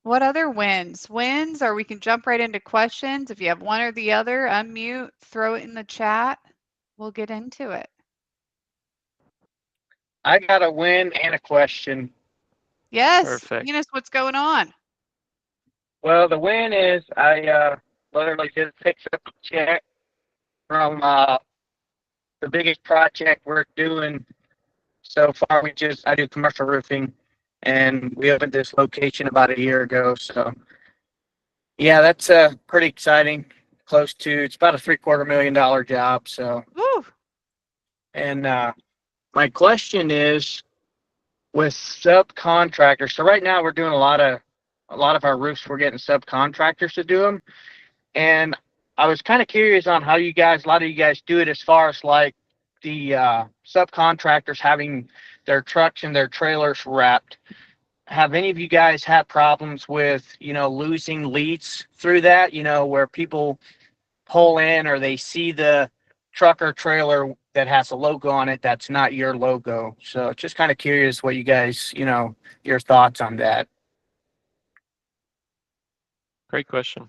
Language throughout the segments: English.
What other wins? Wins, or we can jump right into questions. If you have one or the other, unmute, throw it in the chat. We'll get into it. I got a win and a question. Yes. Perfect. Enos, what's going on? Well, the win is I literally just picked up a check from the biggest project we're doing so far. I do commercial roofing, and we opened this location about a year ago. So yeah, that's pretty exciting. It's about a $750,000 job. So, Woo. and my question is with subcontractors. So right now we're doing a lot of our roofs. We're getting subcontractors to do them, and I was kind of curious on how a lot of you guys do it as far as like the subcontractors having their trucks and their trailers wrapped. Have any of you guys had problems with, losing leads through that, where people pull in or they see the truck or trailer that has a logo on it that's not your logo? So just kind of curious what you guys, your thoughts on that. Great question.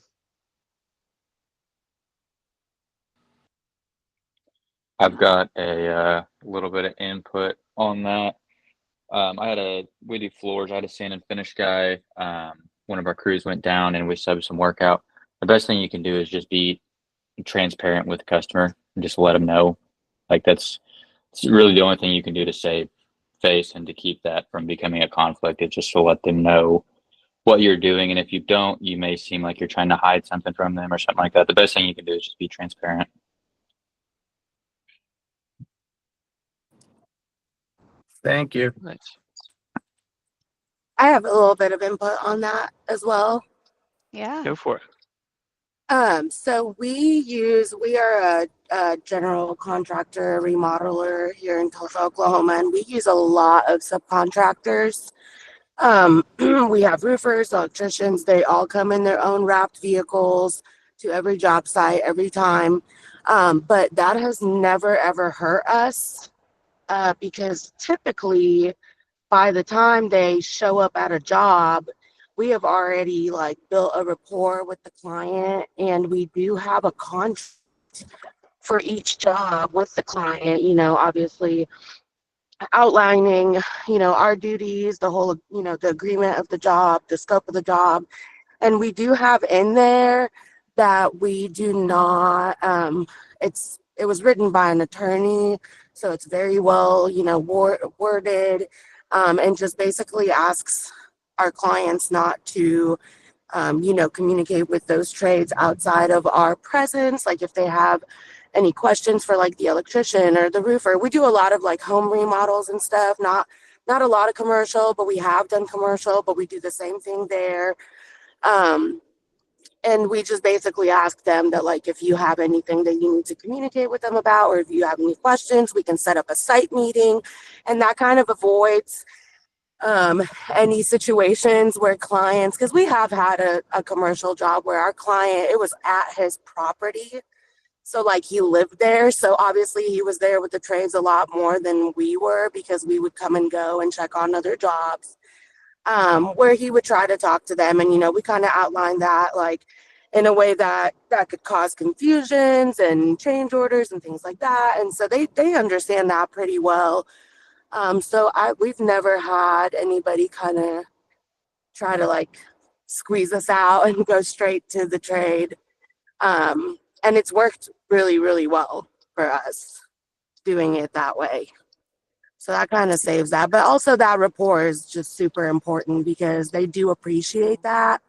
I've got a little bit of input on that. We do floors. I had a sand and finish guy. One of our crews went down and we subbed some work out. The best thing you can do is just be transparent with the customer and just let them know. Like it's really the only thing you can do to save face and to keep that from becoming a conflict. It's just to let them know what you're doing. And if you don't, you may seem like you're trying to hide something from them or something like that. The best thing you can do is just be transparent. Thank you. Nice. I have a little bit of input on that as well. Yeah. Go for it. So we are a general contractor remodeler here in Tulsa, Oklahoma, and we use a lot of subcontractors. We have roofers, electricians, they all come in their own wrapped vehicles to every job site every time. But that has never ever hurt us because typically by the time they show up at a job, we have already like built a rapport with the client, and we do have a contract for each job with the client, obviously outlining, our duties, the whole, the agreement of the job, the scope of the job. And we do have in there that we do not, it was written by an attorney, so it's very well, worded, and just basically asks our clients not to, communicate with those trades outside of our presence. Like if they have any questions for like the electrician or the roofer, we do a lot of like home remodels and stuff, not a lot of commercial, but we have done commercial, but we do the same thing there. And we just basically ask them that, like, if you have anything that you need to communicate with them about, or if you have any questions, we can set up a site meeting. And that kind of avoids any situations where clients, because we have had a commercial job where our client, it was at his property. So like he lived there. So obviously he was there with the trades a lot more than we were, because we would come and go and check on other jobs. Where he would try to talk to them. And, we kind of outlined that like in a way that could cause confusions and change orders and things like that. And so they understand that pretty well. So we've never had anybody kind of try to like squeeze us out and go straight to the trade. And it's worked really, really well for us doing it that way. So that kind of saves that. But also that rapport is just super important, because they do appreciate that.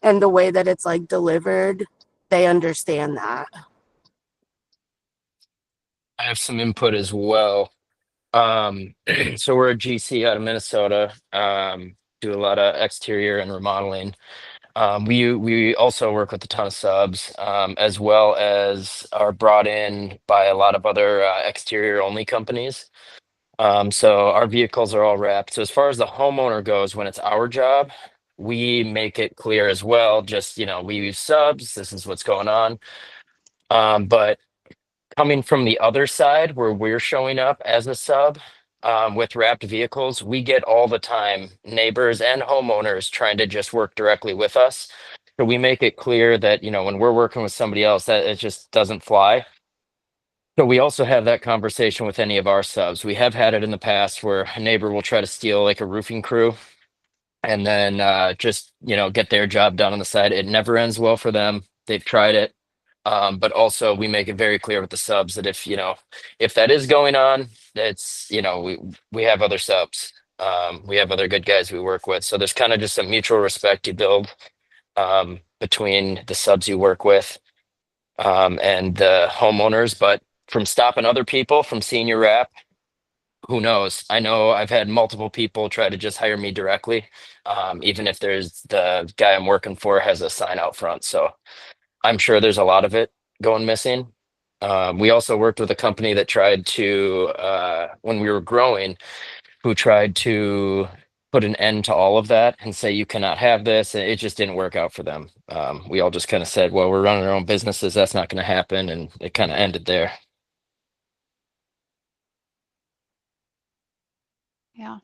And the way that it's like delivered, they understand that. I have some input as well. So we're a GC out of Minnesota. Do a lot of exterior and remodeling. We also work with a ton of subs, as well as are brought in by a lot of other exterior only companies. So our vehicles are all wrapped. So as far as the homeowner goes, when it's our job, we make it clear as well. Just, we use subs. This is what's going on. But coming from the other side where we're showing up as a sub, with wrapped vehicles, we get all the time neighbors and homeowners trying to just work directly with us. So we make it clear that, you know, when we're working with somebody else, that it just doesn't fly. So we also have that conversation with any of our subs. We have had it in the past where a neighbor will try to steal like a roofing crew and then just, you know, get their job done on the side. It never ends well for them. They've tried it. But also we make it very clear with the subs that if, you know, if that is going on, it's, you know, we have other subs. We have other good guys we work with. So there's kind of just a mutual respect you build between the subs you work with and the homeowners. But from stopping other people from seeing your rap, who knows? I know I've had multiple people try to just hire me directly, even if there's the guy I'm working for has a sign out front. So I'm sure there's a lot of it going missing. We also worked with a company that tried to, when we were growing, who tried to put an end to all of that and say, you cannot have this. And it just didn't work out for them. We all just kind of said, well, we're running our own businesses. That's not going to happen. And it kind of ended there. Yeah.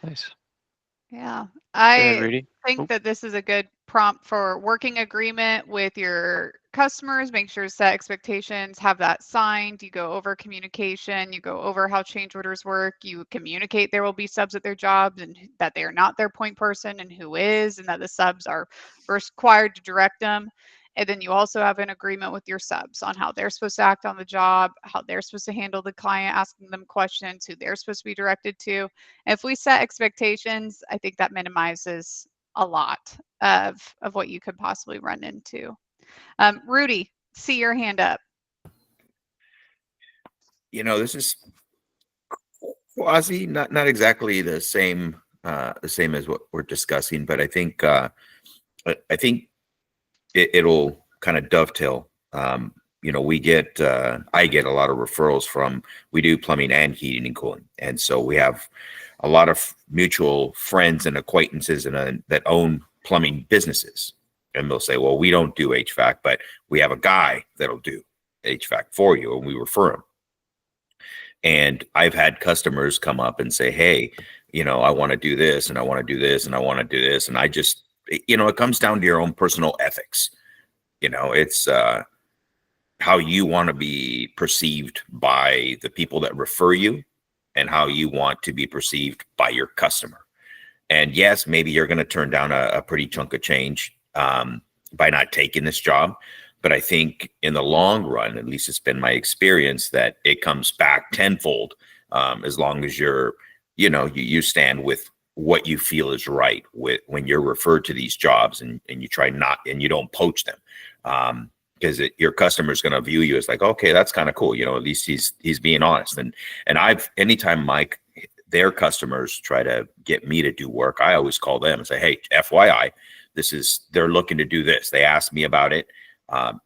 Nice. Yeah. Go ahead, I Rudy. think that this is a good prompt for working agreement with your customers. Make sure to set expectations, have that signed. You go over communication, you go over how change orders work, you communicate there will be subs at their jobs and that they are not their point person and who is, and that the subs are required to direct them. And then you also have an agreement with your subs on how they're supposed to act on the job, how they're supposed to handle the client, asking them questions, who they're supposed to be directed to. If we set expectations, I think that minimizes a lot of what you could possibly run into. Rudy, see your hand up. You know, this is quasi not exactly the same as what we're discussing, but I think it'll kind of dovetail. You know, I get a lot of referrals from, we do plumbing and heating and cooling. And so we have a lot of mutual friends and acquaintances that own plumbing businesses. And they'll say, well, we don't do HVAC, but we have a guy that'll do HVAC for you, and we refer him. And I've had customers come up and say, hey, you know, I want to do this and I want to do this and I want to do this. And I just, you know, it comes down to your own personal ethics. You know, it's how you want to be perceived by the people that refer you and how you want to be perceived by your customer. And yes, maybe you're going to turn down a pretty chunk of change by not taking this job. But I think in the long run, at least it's been my experience, that it comes back tenfold as long as you stand with what you feel is right when you're referred to these jobs and you try not, and you don't poach them. Because your customer is going to view you as like, okay, that's kind of cool. You know, at least he's being honest. And anytime their customers try to get me to do work, I always call them and say, hey, FYI, they're looking to do this. They asked me about it.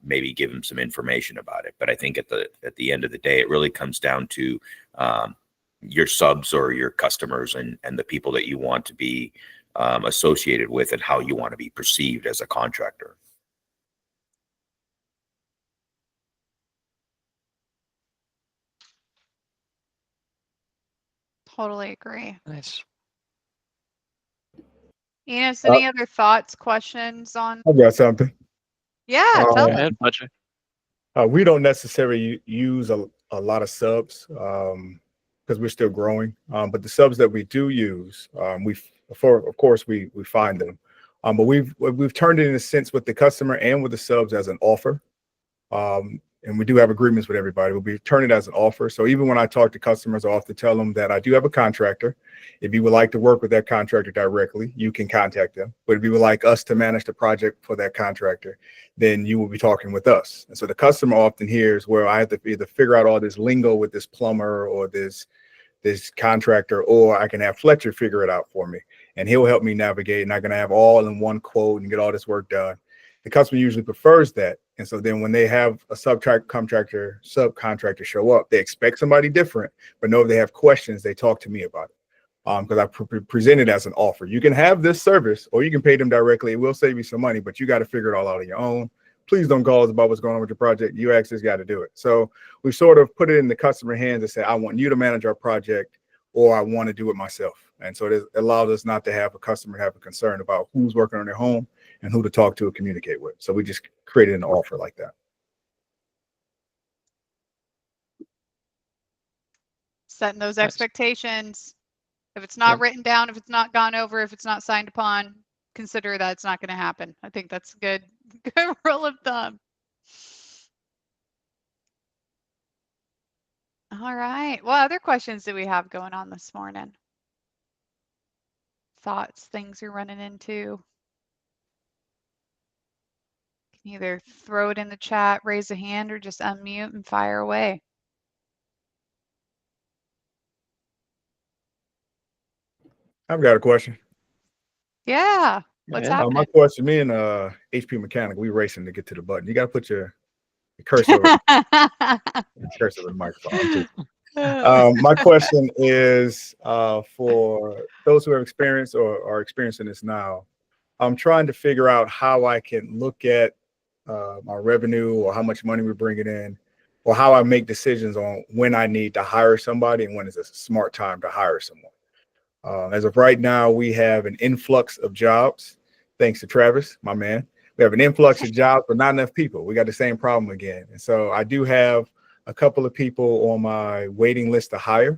Maybe give them some information about it. But I think at the end of the day, it really comes down to your subs or your customers and the people that you want to be associated with and how you want to be perceived as a contractor. Totally agree. Nice. Enos, any other thoughts, questions on? I got something. Yeah, Go tell us. ahead, Butcher. We don't necessarily use a lot of subs because we're still growing. But the subs that we do use, of course we find them. But we've turned it in a sense with the customer and with the subs as an offer. And we do have agreements with everybody, but we turn it as an offer. So even when I talk to customers, I often tell them that I do have a contractor. If you would like to work with that contractor directly, you can contact them. But if you would like us to manage the project for that contractor, then you will be talking with us. And so the customer often hears, well, I have to either figure out all this lingo with this plumber or this contractor, or I can have Fletcher figure it out for me. And he'll help me navigate, and I can have all in one quote and get all this work done. The customer usually prefers that. And so then when they have a subcontractor show up, they expect somebody different, but know if they have questions, they talk to me about it. Because I present it as an offer. You can have this service or you can pay them directly. It will save you some money, but you got to figure it all out on your own. Please don't call us about what's going on with your project. You actually got to do it. So we sort of put it in the customer hands and say, I want you to manage our project. or I want to do it myself. And so it allows us not to have a customer have a concern about who's working on their home and who to talk to or communicate with. So we just created an offer like that. Setting those expectations. If it's not written down, if it's not gone over, if it's not signed upon, consider that it's not going to happen. I think that's a good rule of thumb. All right. What other questions do we have going on this morning? Thoughts, things you're running into? You can either throw it in the chat, raise a hand, or just unmute and fire away. I've got a question. Yeah. What's happening? My question, me and HP Mechanic, we racing to get to the button. You got to put your cursor over, cursor over the microphone. My question is for those who have experienced or are experiencing this now. I'm trying to figure out how I can look at my revenue or how much money we're bringing in, or how I make decisions on when I need to hire somebody and when is a smart time to hire someone. As of right now, we have an influx of jobs, thanks to Travis, my man. We have an influx of jobs, but not enough people. We got the same problem again. And so I do have a couple of people on my waiting list to hire.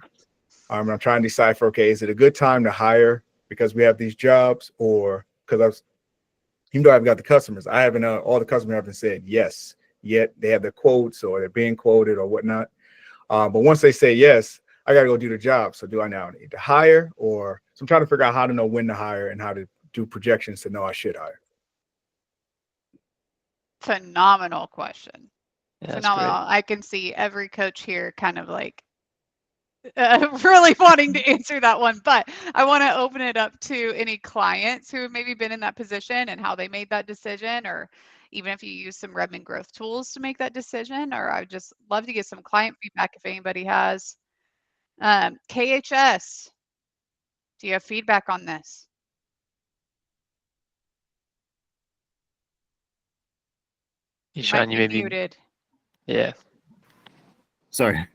I'm trying to decipher, okay, is it a good time to hire because we have these jobs, or because even though I've got the customers, I haven't, all the customers haven't said yes yet. They have their quotes or they're being quoted or whatnot. But once they say yes, I got to go do the job. So do I now need to hire, or so I'm trying to figure out how to know when to hire and how to do projections to know I should hire. Phenomenal question. Yeah, Phenomenal. I can see every coach here kind of like really wanting to answer that one, but I want to open it up to any clients who have maybe been in that position and how they made that decision, or even if you use some revenue growth tools to make that decision, or I would just love to get some client feedback if anybody has. KHS, do you have feedback on this? Ishan, you may be muted. Yeah. Sorry.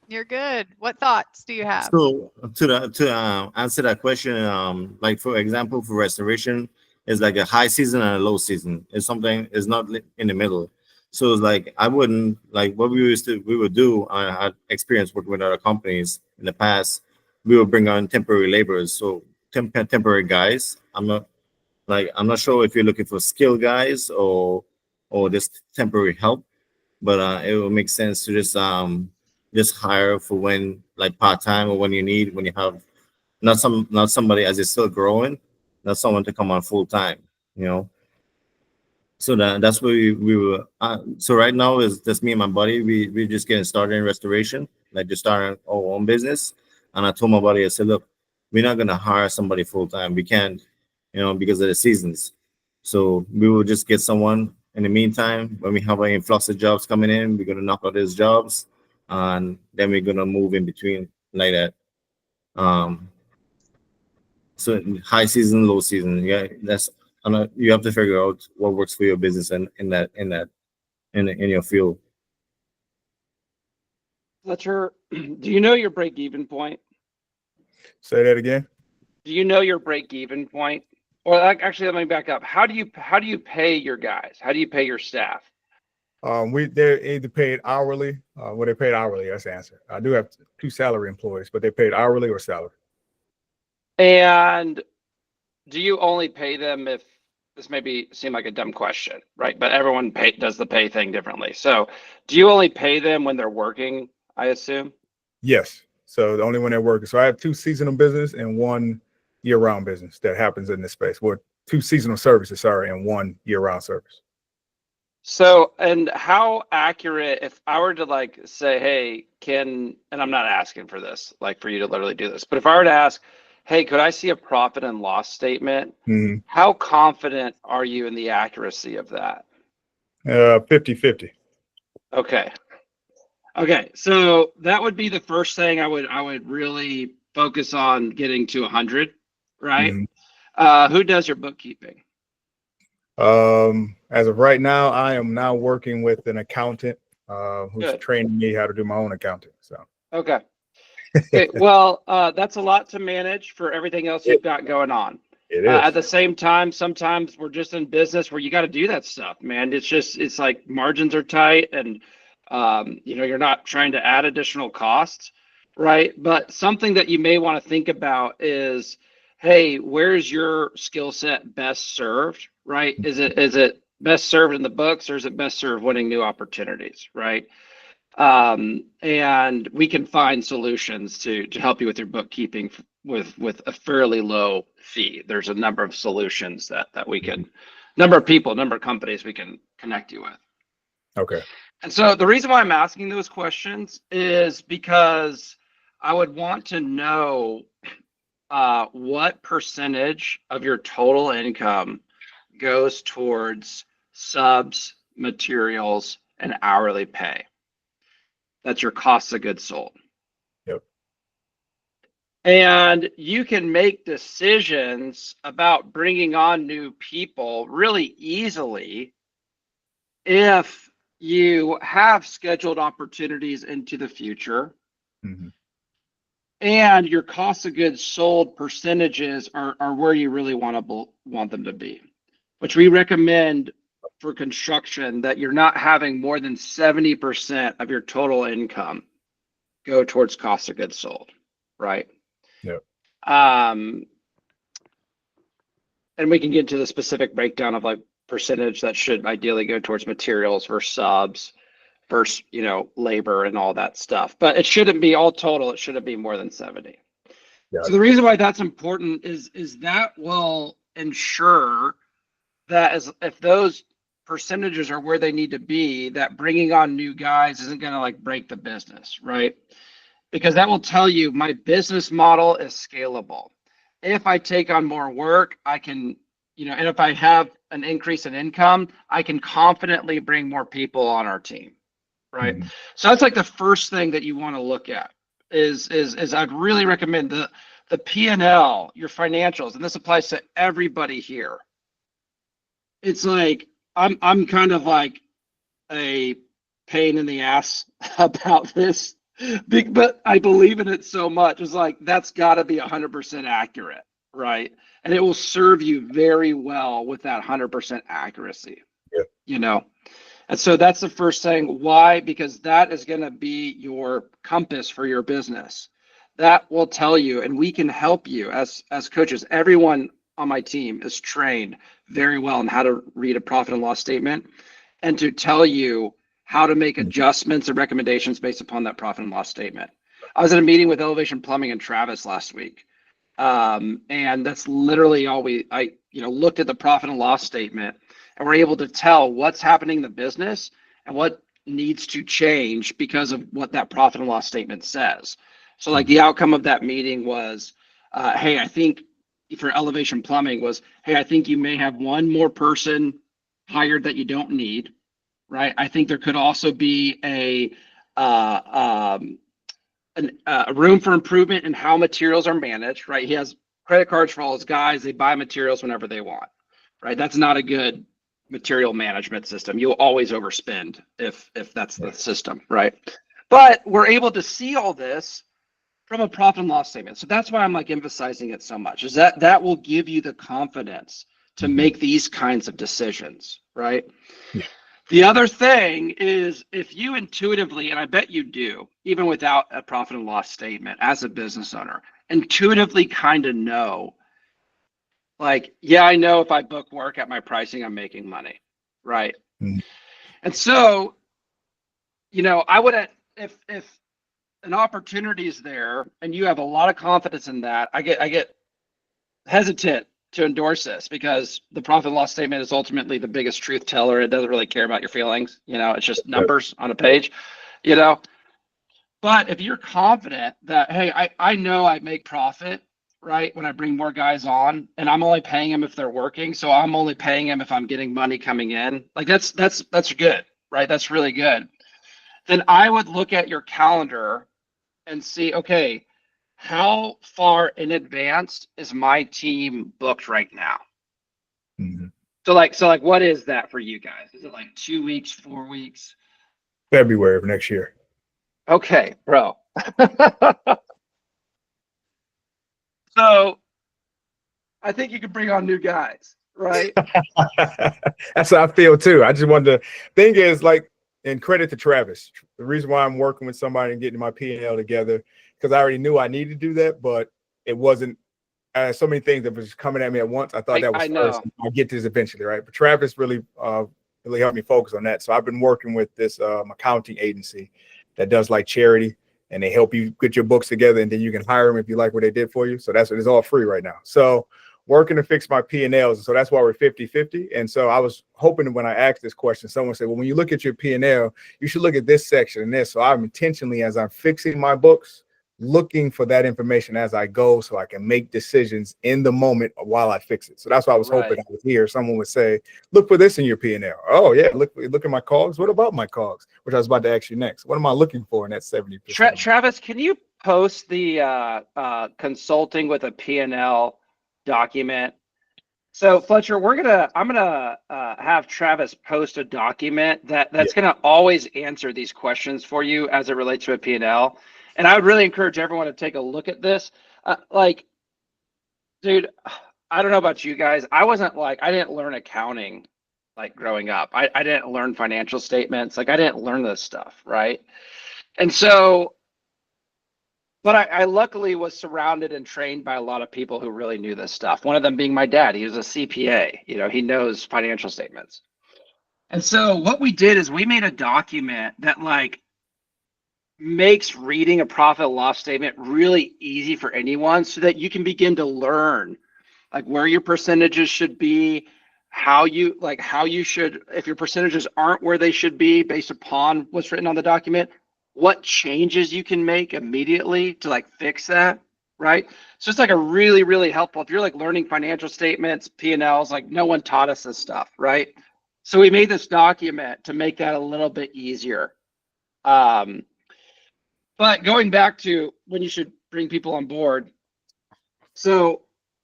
You're good. What thoughts do you have? So to answer that question, like for example, for restoration, it's like a high season and a low season. It's something is not in the middle. So it's like I wouldn't like what we would do. I had experience working with other companies in the past. We would bring on temporary laborers, so temporary guys. I'm not sure if you're looking for skilled guys or just temporary help, but it will make sense to just hire for when like part-time or when you have not somebody as it's still growing, not someone to come on full-time, you know. So that's where we were. So right now is just me and my buddy. We just getting started in restoration, like just starting our own business. And I told my buddy, I said, look, we're not gonna hire somebody full-time. We can't, because of the seasons. So we will just get someone in the meantime. When we have an influx of jobs coming in, we're gonna knock out these jobs, and then we're gonna move in between like that. So high season, low season, yeah, you have to figure out what works for your business and in your field. Fletcher, do you know your break-even point? Say that again. Do you know your break-even point? Or actually, let me back up. How do you pay your guys? How do you pay your staff? They're either paid hourly. They're paid hourly. That's the answer. I do have 2 salary employees, but they're paid hourly or salary. And do you only pay them if this may seem like a dumb question, right? But everyone does the pay thing differently. So do you only pay them when they're working, I assume? Yes. So the only when they're working. So I have 2 seasonal business and 1 year-round business that happens in this space. Well, 2 seasonal services, and 1 year-round service. So, and how accurate, if I were to like say, hey, and I'm not asking for this, like for you to literally do this, but if I were to ask, hey, could I see a profit and loss statement? Mm-hmm. How confident are you in the accuracy of that? 50-50. Okay. So that would be the first thing I would really focus on getting to 100, right? Mm-hmm. Who does your bookkeeping? As of right now, I am now working with an accountant who's training me how to do my own accounting. So okay. Okay, well, that's a lot to manage for everything else you've got going on. It is. At the same time, sometimes we're just in business where you got to do that stuff, man. It's like margins are tight and, you're not trying to add additional costs, right? But something that you may want to think about is, hey, where's your skill set best served, right? Is it best served in the books, or is it best served winning new opportunities, right? And we can find solutions to help you with your bookkeeping with a fairly low fee. There's a number of solutions that we can, number of people, number of companies we can connect you with. Okay. And so the reason why I'm asking those questions is because I would want to know what percentage of your total income goes towards subs, materials, and hourly pay. That's your cost of goods sold. Yep. And you can make decisions about bringing on new people really easily if you have scheduled opportunities into the future. Mm-hmm. And your cost of goods sold percentages are where you really want them to be, which we recommend for construction, that you're not having more than 70% of your total income go towards cost of goods sold, right? Yep. And we can get to the specific breakdown of like percentage that should ideally go towards materials versus subs versus, labor and all that stuff. But it shouldn't be all total. It shouldn't be more than 70. Yeah. So the reason why that's important is that will ensure that if those percentages are where they need to be, that bringing on new guys isn't going to like break the business, right? Because that will tell you my business model is scalable. If I take on more work, I can, and if I have an increase in income, I can confidently bring more people on our team, right? Mm-hmm. So that's like the first thing that you want to look at is I'd really recommend the P&L, your financials, and this applies to everybody here. It's like, I'm kind of like a pain in the ass about this, but I believe in it so much. It's like, that's got to be 100% accurate, right? And it will serve you very well with that 100% accuracy. Yeah. And so that's the first thing. Why? Because that is going to be your compass for your business. That will tell you, and we can help you as coaches. Everyone on my team is trained very well on how to read a profit and loss statement and to tell you how to make adjustments and recommendations based upon that profit and loss statement. I was in a meeting with Elevation Plumbing and Travis last week. And that's literally all I looked at the profit and loss statement, and we're able to tell what's happening in the business and what needs to change because of what that profit and loss statement says. So like the outcome of that meeting was, hey, I think for Elevation Plumbing was, hey, I think you may have one more person hired that you don't need, right? I think there could also be a room for improvement in how materials are managed, right? He has credit cards for all his guys. They buy materials whenever they want, right? That's not a good material management system. You'll always overspend if that's the system, right? But we're able to see all this from a profit and loss statement. So that's why I'm like emphasizing it so much, is that will give you the confidence to make these kinds of decisions, right? Yeah. The other thing is, if you intuitively, and I bet you do, even without a profit and loss statement as a business owner, intuitively kind of know, like, yeah, I know if I book work at my pricing, I'm making money, right? Mm-hmm. And so, I would, if an opportunity is there and you have a lot of confidence in that, I get hesitant to endorse this, because the profit and loss statement is ultimately the biggest truth teller. It doesn't really care about your feelings. It's just numbers on a page, but if you're confident that, hey, I know I make profit, right, when I bring more guys on, and I'm only paying them if they're working. So I'm only paying them if I'm getting money coming in. Like that's good, right? That's really good. Then I would look at your calendar and see, okay, how far in advance is my team booked right now? Mm-hmm. So like, what is that for you guys? Is it like 2 weeks, 4 weeks? February of next year. Okay, bro. So I think you could bring on new guys, right? That's how I feel too. I just wanted to, thing is, like, and credit to Travis. The reason why I'm working with somebody and getting my P&L together, because I already knew I needed to do that, but it wasn't so many things that was coming at me at once. I thought that was I first. know. I'll get to this eventually, right? But Travis really helped me focus on that. So I've been working with this accounting agency that does like charity, and they help you get your books together, and then you can hire them if you like what they did for you. So that's what it's all free right now. So working to fix my P&Ls. So that's why we're 50-50. And so I was hoping that when I asked this question, someone said, well, when you look at your P&L, you should look at this section and this. So I'm intentionally, as I'm fixing my books, looking for that information as I go so I can make decisions in the moment while I fix it. So that's why I was hoping I would hear someone would say, look for this in your P&L. Oh yeah, look at my COGS. What about my COGS? Which I was about to ask you next. What am I looking for in that 70%? Travis, can you post the consulting with a P&L document? So Fletcher, I'm gonna have Travis post a document that's gonna always answer these questions for you as it relates to a P&L. And I would really encourage everyone to take a look at this. Like, dude, I don't know about you guys. I didn't learn accounting like growing up. I didn't learn financial statements. Like I didn't learn this stuff, right? And so, but I luckily was surrounded and trained by a lot of people who really knew this stuff. One of them being my dad. He was a CPA. You know, he knows financial statements. And so what we did is we made a document that like makes reading a profit and loss statement really easy for anyone so that you can begin to learn like where your percentages should be, how you should, if your percentages aren't where they should be based upon what's written on the document, what changes you can make immediately to like fix that, right? So it's like a really, really helpful, if you're like learning financial statements, P&Ls, like no one taught us this stuff, right? So we made this document to make that a little bit easier. But going back to when you should bring people on board. So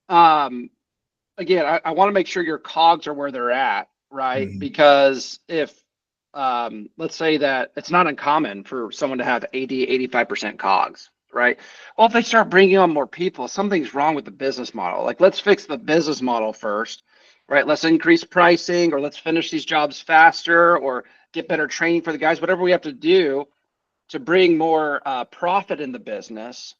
again, I want to make sure your COGS are where they're at, right? Mhm. Because if let's say that it's not uncommon for someone to have 85% COGS, right? Well, if they start bringing on more people, something's wrong with the business model. Like let's fix the business model first, right? Let's increase pricing, or let's finish these jobs faster, or get better training for the guys, whatever we have to do to bring more profit in the business,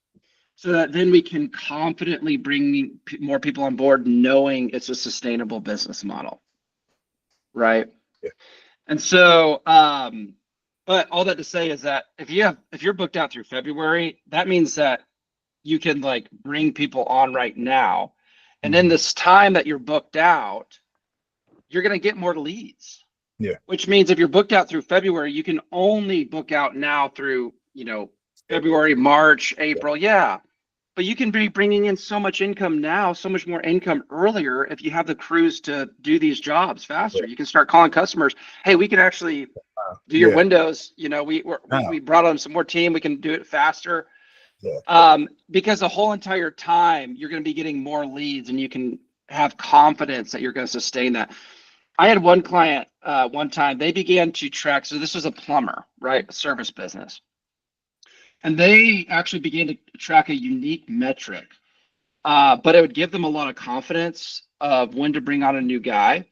so that then we can confidently bring more people on board knowing it's a sustainable business model, right? Yeah. And so but all that to say is that if you're booked out through February, that means that you can like bring people on right now, and in this time that you're booked out, you're going to get more leads. Yeah. Which means if you're booked out through February, you can only book out now through, February, March, April. Yeah. But you can be bringing in so much income now, so much more income earlier if you have the crews to do these jobs faster. You can start calling customers, hey, we can actually do your windows. We brought on some more team. We can do it faster. Yeah. Because the whole entire time you're going to be getting more leads, and you can have confidence that you're going to sustain that. I had one client one time, they began to track. So this was a plumber, right? A service business. And they actually began to track a unique metric, but it would give them a lot of confidence of when to bring on a new guy.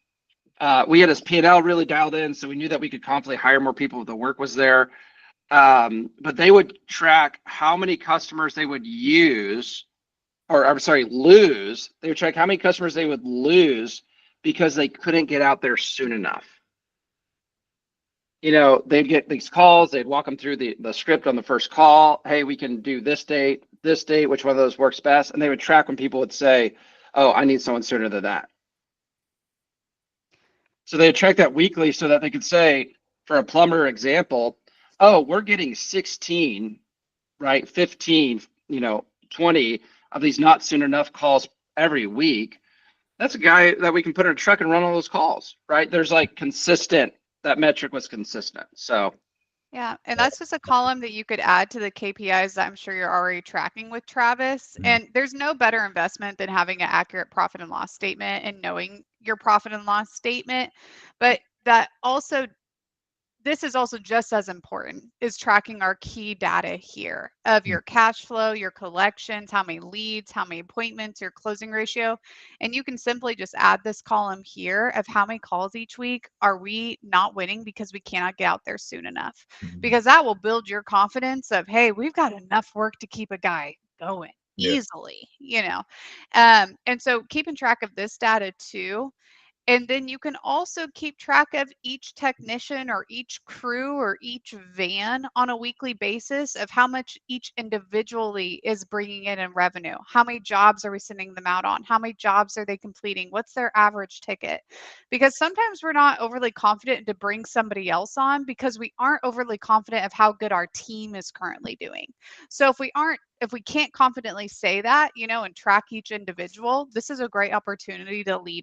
We had his P&L really dialed in, so we knew that we could confidently hire more people if the work was there. But they would track how many customers they would lose. They would track how many customers they would lose because they couldn't get out there soon enough. They'd get these calls, they'd walk them through the script on the first call. Hey, we can do this date, which one of those works best? And they would track when people would say, oh, I need someone sooner than that. So they'd track that weekly so that they could say, for a plumber example, oh, we're getting 16, right? 15, 20 of these not soon enough calls every week. That's a guy that we can put in a truck and run all those calls, right? There's like consistent. That metric was consistent. So yeah, and that's just a column that you could add to the KPIs that I'm sure you're already tracking with Travis. And there's no better investment than having an accurate profit and loss statement and knowing your profit and loss statement. But that also, this is also just as important, is tracking our key data here of your cash flow, your collections, how many leads, how many appointments, your closing ratio. And you can simply just add this column here of how many calls each week are we not winning because we cannot get out there soon enough. Because that will build your confidence of, hey, we've got enough work to keep a guy going easily, you know. And so keeping track of this data too. And then you can also keep track of each technician or each crew or each van on a weekly basis of how much each individually is bringing in revenue. How many jobs are we sending them out on? How many jobs are they completing? What's their average ticket? Because sometimes we're not overly confident to bring somebody else on because we aren't overly confident of how good our team is currently doing. So if we can't confidently say that, you know, and track each individual, this is a great opportunity to lean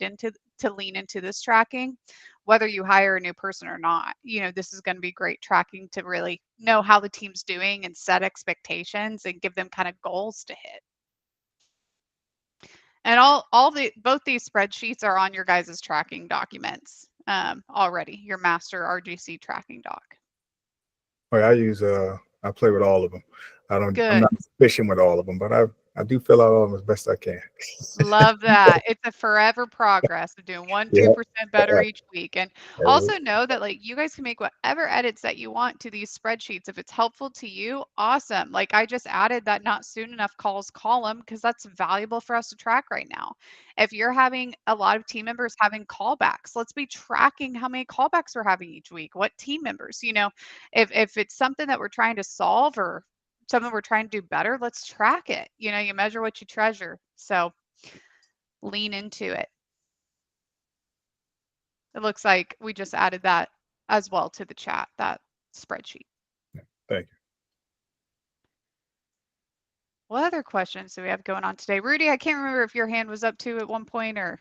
into this tracking, whether you hire a new person or not. You know, this is going to be great tracking to really know how the team's doing and set expectations and give them kind of goals to hit. And both these spreadsheets are on your guys' tracking documents already, your master RGC tracking doc. I play with all of them. I'm Good. not efficient with all of them, but I do fill out all of them as best I can. Love that. It's a forever progress of doing 1-2% better each week. And also know that like you guys can make whatever edits that you want to these spreadsheets. If it's helpful to you, awesome. Like I just added that not soon enough calls column because that's valuable for us to track right now. If you're having a lot of team members having callbacks, let's be tracking how many callbacks we're having each week. What team members, you know, if it's something that we're trying to solve or something we're trying to do better, let's track it. You know, you measure what you treasure. So lean into it. It looks like we just added that as well to the chat, that spreadsheet. Thank you. What other questions do we have going on today? Rudy, I can't remember if your hand was up too at one point or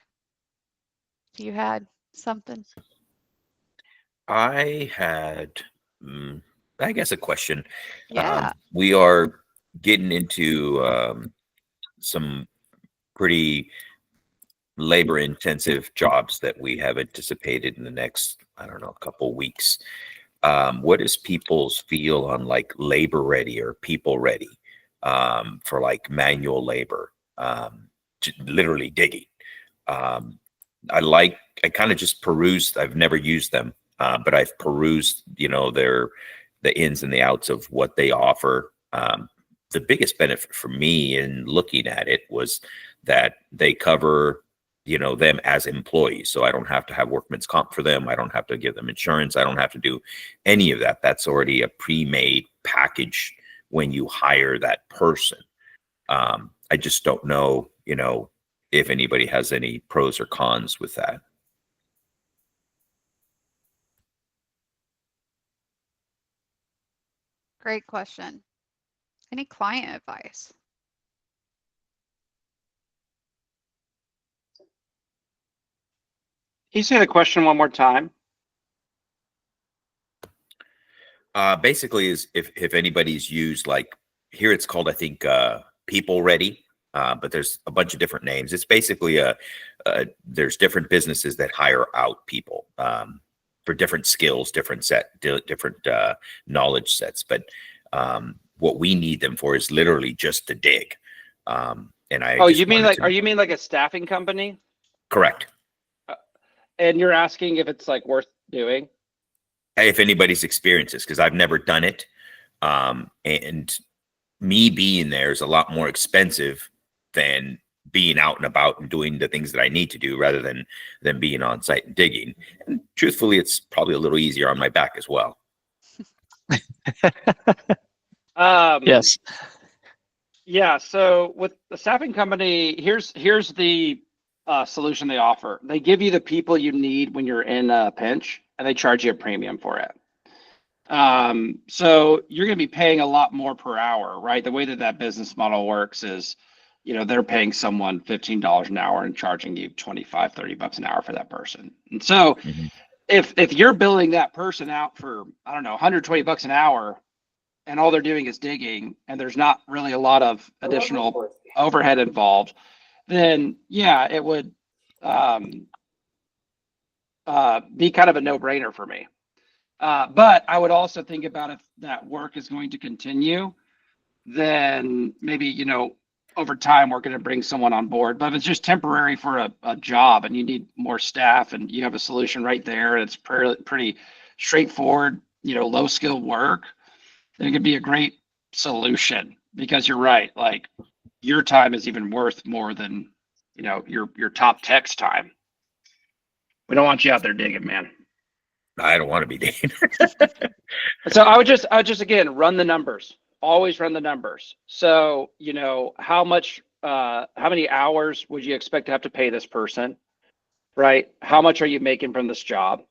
if you had something. I had, I guess, a question. Yeah. We are getting into some pretty labor-intensive jobs that we have anticipated in the next, I don't know, couple weeks. What does people's feel on like labor ready or people ready for like manual labor, literally digging? I kind of just perused. I've never used them, but I've perused, you know, the ins and the outs of what they offer. The biggest benefit for me in looking at it was that they cover, you know, them as employees. So I don't have to have workman's comp for them. I don't have to give them insurance. I don't have to do any of that. That's already a pre-made package when you hire that person. I just don't know, you know, if anybody has any pros or cons with that. Great question. Any client advice? Can you say the question one more time? Basically, is if anybody's used, like here it's called, I think, People Ready, but there's a bunch of different names. It's basically there's different businesses that hire out people for different skills, different knowledge sets. But what we need them for is literally just to dig. And I. Oh, you mean like? Are you mean like a staffing company? Correct. And you're asking if it's like worth doing? If anybody's experiences, because I've never done it, and me being there is a lot more expensive than being out and about and doing the things that I need to do rather than being on site and digging. And truthfully, it's probably a little easier on my back as well. Yes. Yeah. So with the staffing company, here's the solution they offer. They give you the people you need when you're in a pinch, and they charge you a premium for it. So you're going to be paying a lot more per hour, right? The way that business model works is, you know, they're paying someone $15 an hour and charging you $25, $30 an hour for that person. And so if you're billing that person out for, I don't know, $120 an hour, and all they're doing is digging, and there's not really a lot of additional overhead involved, then yeah, it would be kind of a no-brainer for me. But I would also think about if that work is going to continue, then maybe, you know, over time we're going to bring someone on board. But if it's just temporary for a job and you need more staff and you have a solution right there, and it's pretty straightforward, you know, low skill work, then it could be a great solution. Because you're right, like your time is even worth more than, you know, your top tech's time. We don't want you out there digging, man. I don't want to be digging. So I would just again run the numbers. Always run the numbers. So, you know, how many hours would you expect to have to pay this person, right? How much are you making from this job?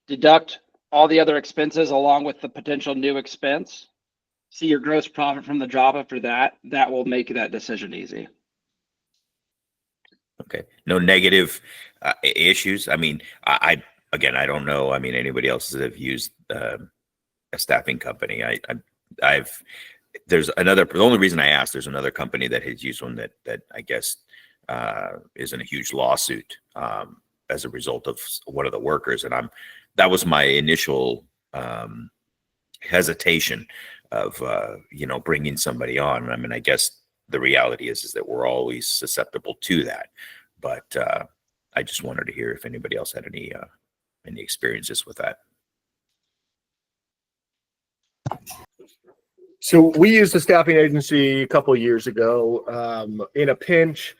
Deduct all the other expenses along with the potential new expense. See your gross profit from the job after that. That will make that decision easy. Okay. No negative issues. I mean, I again, I don't know. I mean, anybody else that have used a staffing company. There's another, the only reason I asked, there's another company that has used one that I guess is in a huge lawsuit as a result of one of the workers. And that was my initial hesitation of, you know, bringing somebody on. I mean, I guess the reality is that we're always susceptible to that, but I just wanted to hear if anybody else had any experiences with that. So we used a staffing agency a couple of years ago in a pinch.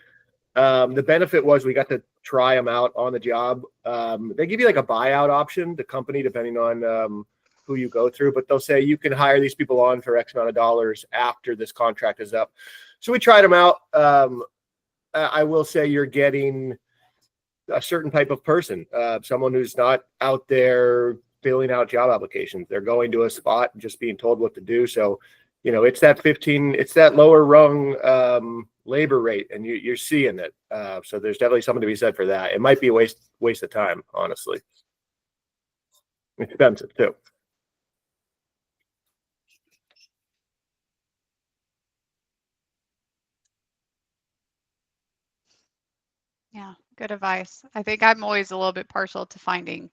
The benefit was we got to try them out on the job. They give you like a buyout option, the company, depending on who you go through, but they'll say you can hire these people on for X amount of dollars after this contract is up. So we tried them out. I will say you're getting a certain type of person, someone who's not out there filling out job applications. They're going to a spot and just being told what to do. So, you know, it's that lower rung labor rate, and you're seeing it. So there's definitely something to be said for that. It might be a waste of time, honestly. Expensive too. Yeah, good advice. I think I'm always a little bit partial to finding,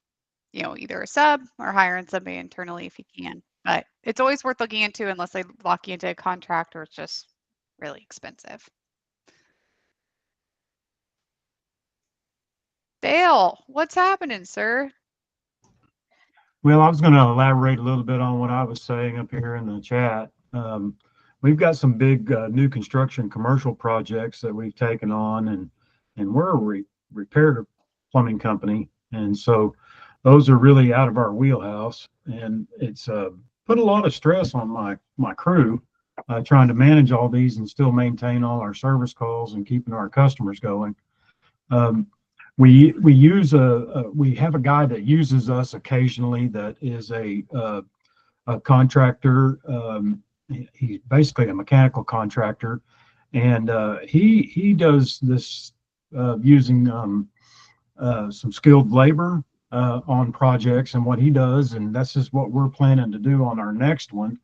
you know, either a sub or hiring somebody internally if you can. But it's always worth looking into unless they lock you into a contract or it's just really expensive. Dale, what's happening, sir? Well, I was going to elaborate a little bit on what I was saying up here in the chat. We've got some big new construction commercial projects that we've taken on, and we're a repair plumbing company. And so those are really out of our wheelhouse. And it's put a lot of stress on my crew trying to manage all these and still maintain all our service calls and keeping our customers going. We have a guy that uses us occasionally that is a contractor. He's basically a mechanical contractor, and he does this using some skilled labor on projects. And what he does, and this is what we're planning to do on our next one.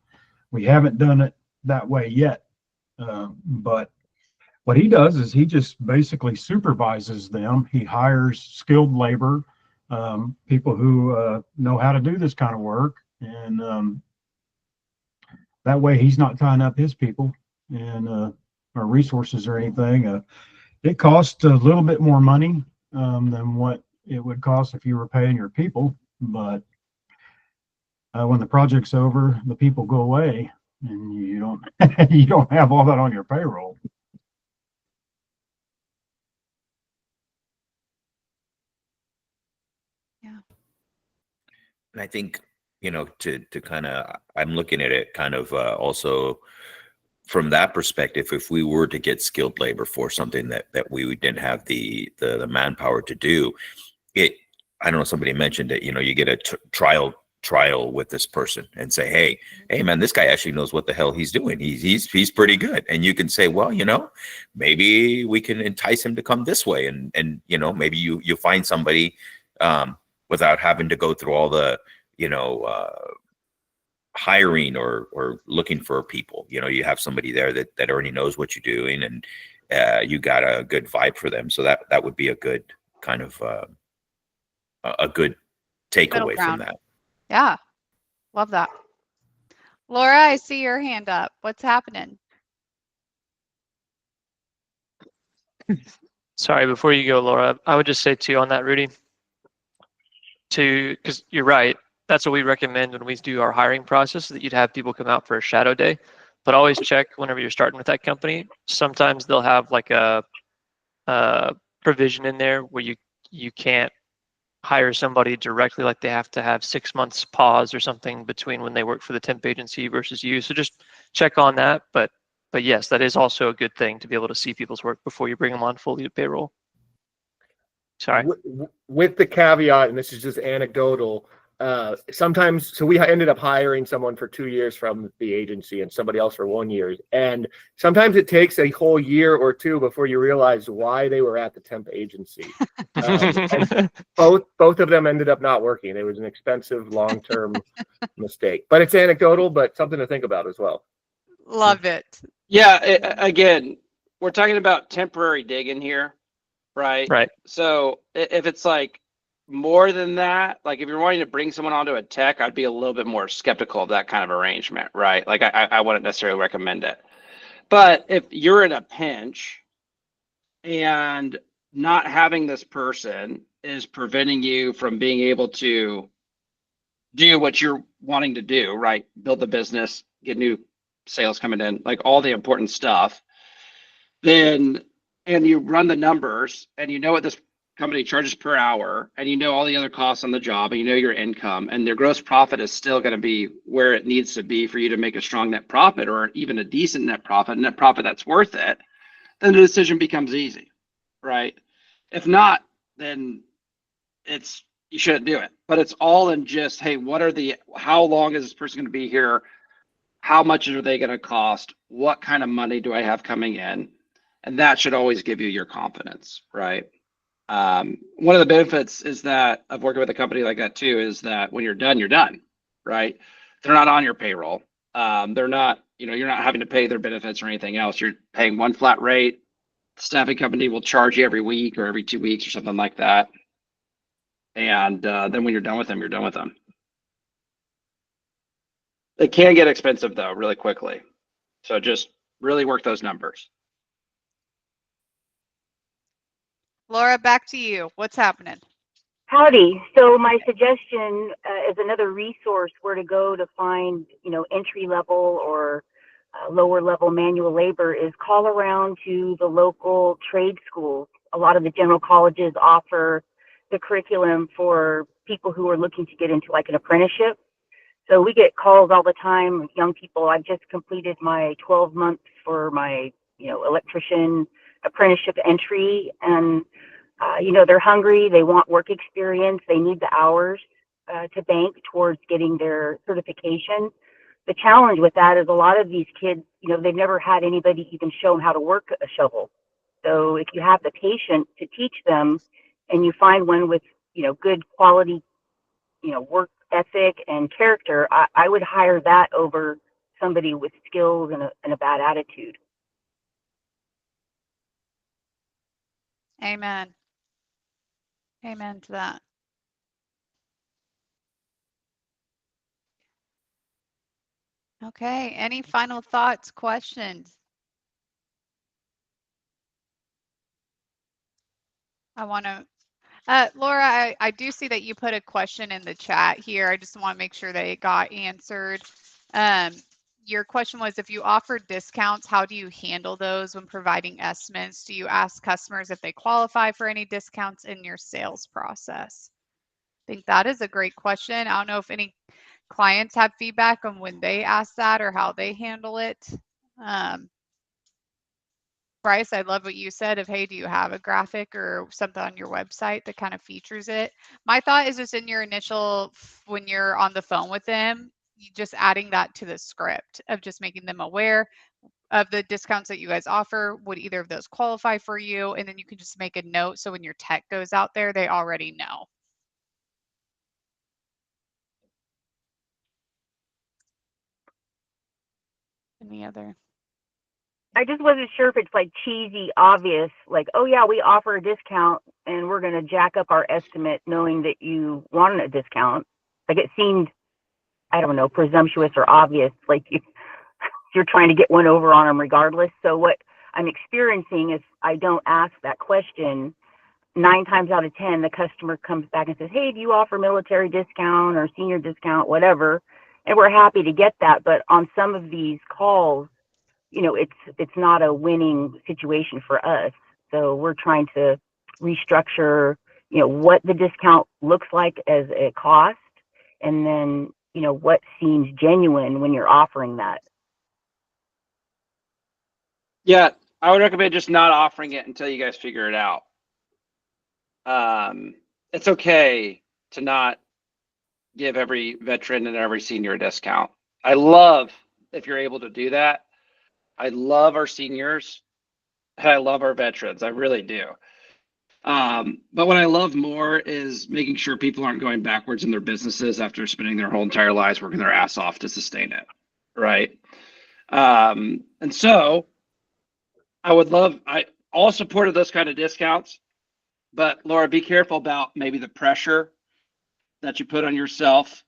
We haven't done it that way yet, but what he does is he just basically supervises them. He hires skilled labor, people who know how to do this kind of work, and that way he's not tying up his people and or resources or anything. It costs a little bit more money than what it would cost if you were paying your people, but when the project's over, the people go away, and you don't you don't have all that on your payroll. Yeah. And I think, you know, to kind of, I'm looking at it kind of also from that perspective. If we were to get skilled labor for something that we didn't have the manpower to do it, I don't know, somebody mentioned it, you know, you get a trial with this person and say, hey man, this guy actually knows what the hell he's doing. He's pretty good. And you can say, well, you know, maybe we can entice him to come this way, and you know, maybe you find somebody without having to go through all the, you know, hiring or looking for people. You know, you have somebody there that already knows what you're doing, and you got a good vibe for them. So that would be a good kind of a good takeaway from that. Yeah, love that. Laura, I see your hand up. What's happening? Sorry, before you go, Laura, I would just say too on that, Rudy, because you're right. That's what we recommend when we do our hiring process, that you'd have people come out for a shadow day. But always check whenever you're starting with that company. Sometimes they'll have like a provision in there where you can't hire somebody directly, like they have to have 6 months pause or something between when they work for the temp agency versus you. So just check on that. But yes, that is also a good thing to be able to see people's work before you bring them on fully to payroll. Sorry. With the caveat, and this is just anecdotal, sometimes, so we ended up hiring someone for 2 years from the agency and somebody else for 1 year. And sometimes it takes a whole year or two before you realize why they were at the temp agency. And both of them ended up not working. It was an expensive long-term mistake, but it's anecdotal, but something to think about as well. Love it. Yeah, again, we're talking about temporary digging here, right? Right. So if it's like more than that, like if you're wanting to bring someone onto a tech, I'd be a little bit more skeptical of that kind of arrangement, right? Like I wouldn't necessarily recommend it. But if you're in a pinch and not having this person is preventing you from being able to do what you're wanting to do, right? Build the business, get new sales coming in, like all the important stuff, then, and you run the numbers and you know what this company charges per hour and you know all the other costs on the job and you know your income and their gross profit is still going to be where it needs to be for you to make a strong net profit or even a decent net profit that's worth it, then the decision becomes easy, right? If not, then you shouldn't do it. But it's all in just, hey, how long is this person going to be here? How much are they going to cost? What kind of money do I have coming in? And that should always give you your confidence, right? One of the benefits is that of working with a company like that too, is that when you're done, right? They're not on your payroll. They're not, you're not having to pay their benefits or anything else. You're paying one flat rate. The staffing company will charge you every week or every 2 weeks or something like that. And then when you're done with them, you're done with them. It can get expensive though, really quickly. So just really work those numbers. Laura, back to you. What's happening? Howdy. So my suggestion is another resource where to go to find, entry level or lower level manual labor is call around to the local trade schools. A lot of the general colleges offer the curriculum for people who are looking to get into like an apprenticeship. So we get calls all the time with young people. I've just completed my 12 months for my, electrician apprenticeship entry, and they're hungry. They want work experience. They need the hours to bank towards getting their certification. The challenge with that is a lot of these kids, they've never had anybody even show them how to work a shovel. So if you have the patience to teach them, and you find one with, good quality, work ethic and character, I would hire that over somebody with skills and a bad attitude. Amen. Amen to that. Okay, any final thoughts, questions? Laura, I do see that you put a question in the chat here. I just want to make sure that it got answered. Your question was, if you offer discounts, how do you handle those when providing estimates? Do you ask customers if they qualify for any discounts in your sales process? I think that is a great question. I don't know if any clients have feedback on when they ask that or how they handle it. Bryce, I love what you said of, hey, do you have a graphic or something on your website that kind of features it? My thought is just in your initial, when you're on the phone with them, you just adding that to the script of just making them aware of the discounts that you guys offer. Would either of those qualify for you? And then you can just make a note so when your tech goes out there, they already know. Any other? I just wasn't sure if it's like cheesy, obvious, like, oh yeah, we offer a discount and we're going to jack up our estimate knowing that you wanted a discount. like it seemed, I don't know, presumptuous or obvious, like you're trying to get one over on them regardless. So what I'm experiencing is I don't ask that question, 9 times out of 10, the customer comes back and says, hey, do you offer military discount or senior discount, whatever? And we're happy to get that. But on some of these calls, you know, it's not a winning situation for us. So we're trying to restructure, you know, what the discount looks like as a cost, and then, you know, what seems genuine when you're offering that. Yeah, I would recommend just not offering it until you guys figure it out. It's okay to not give every veteran and every senior a discount. I love if you're able to do that. I love our seniors. I love our veterans. I really do. But what I love more is making sure people aren't going backwards in their businesses after spending their whole entire lives working their ass off to sustain it. Right. And so I all supported those kind of discounts, but Laura, be careful about maybe the pressure that you put on yourself.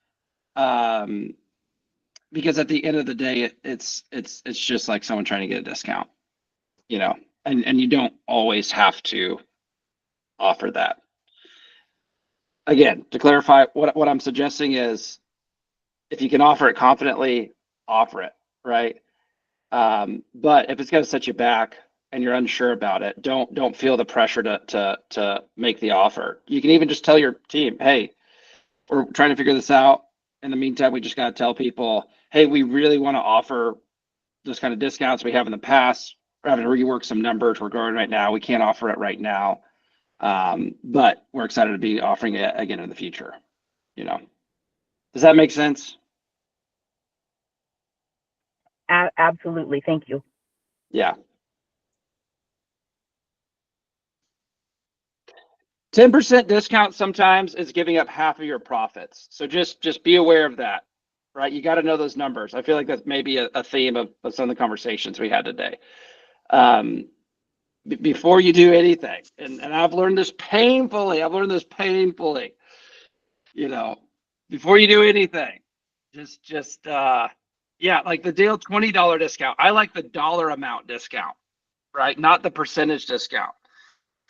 Because at the end of the day, it's just like someone trying to get a discount, you know, and you don't always have to offer that. Again, to clarify, what I'm suggesting is if you can offer it confidently, offer it, right? But if it's going to set you back and you're unsure about it, don't feel the pressure to make the offer. You can even just tell your team, hey, we're trying to figure this out. In the meantime, we just got to tell people, hey, we really want to offer those kind of discounts we have in the past. We're having to rework some numbers we're going right now. We can't offer it right now. But we're excited to be offering it again in the future. You know, does that make sense? Absolutely. Thank you. Yeah. 10% discount sometimes is giving up half of your profits. So just be aware of that, right? You got to know those numbers. I feel like that's maybe a theme of some of the conversations we had today. Before you do anything, and I've learned this painfully, you know, before you do anything, yeah, like the Dale $20 discount. I like the dollar amount discount, right? Not the percentage discount.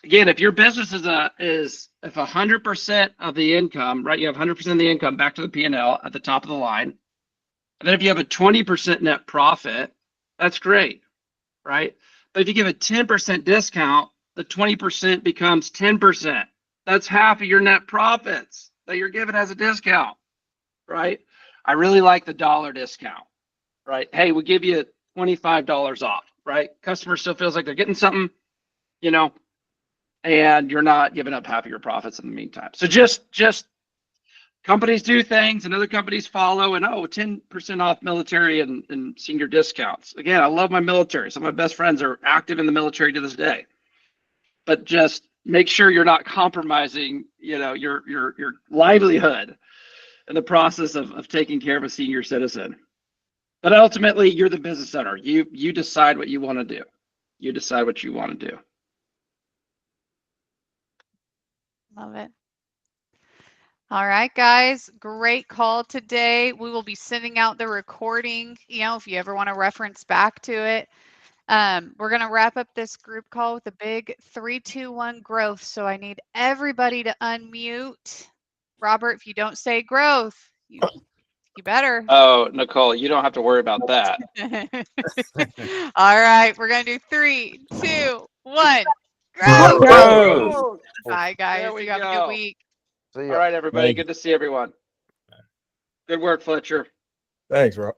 Again, if your business is if 100% of the income, right, you have 100% of the income back to the P&L at the top of the line. And then if you have a 20% net profit, that's great, right? But if you give a 10% discount, the 20% becomes 10%. That's half of your net profits that you're given as a discount, right? I really like the dollar discount, right? Hey, we give you $25 off, right? Customer still feels like they're getting something, you know, and you're not giving up half of your profits in the meantime. So just companies do things and other companies follow, and 10% off military and senior discounts. Again, I love my military. Some of my best friends are active in the military to this day. But just make sure you're not compromising, you know, your livelihood in the process of taking care of a senior citizen. But ultimately, you're the business owner. You decide what you want to do. You decide what you want to do. Love it. All right, guys, great call today. We will be sending out the recording, you know, if you ever want to reference back to it. We're going to wrap up this group call with a big 3, 2, 1 growth. So I need everybody to unmute. Robert, if you don't say growth, you better. Oh, Nicole, you don't have to worry about that. All right, we're going to do 3, 2, 1. Growth! Growth! Bye, guys. You have a good week. All right, everybody. Good to see everyone. Good work, Fletcher. Thanks, Rob.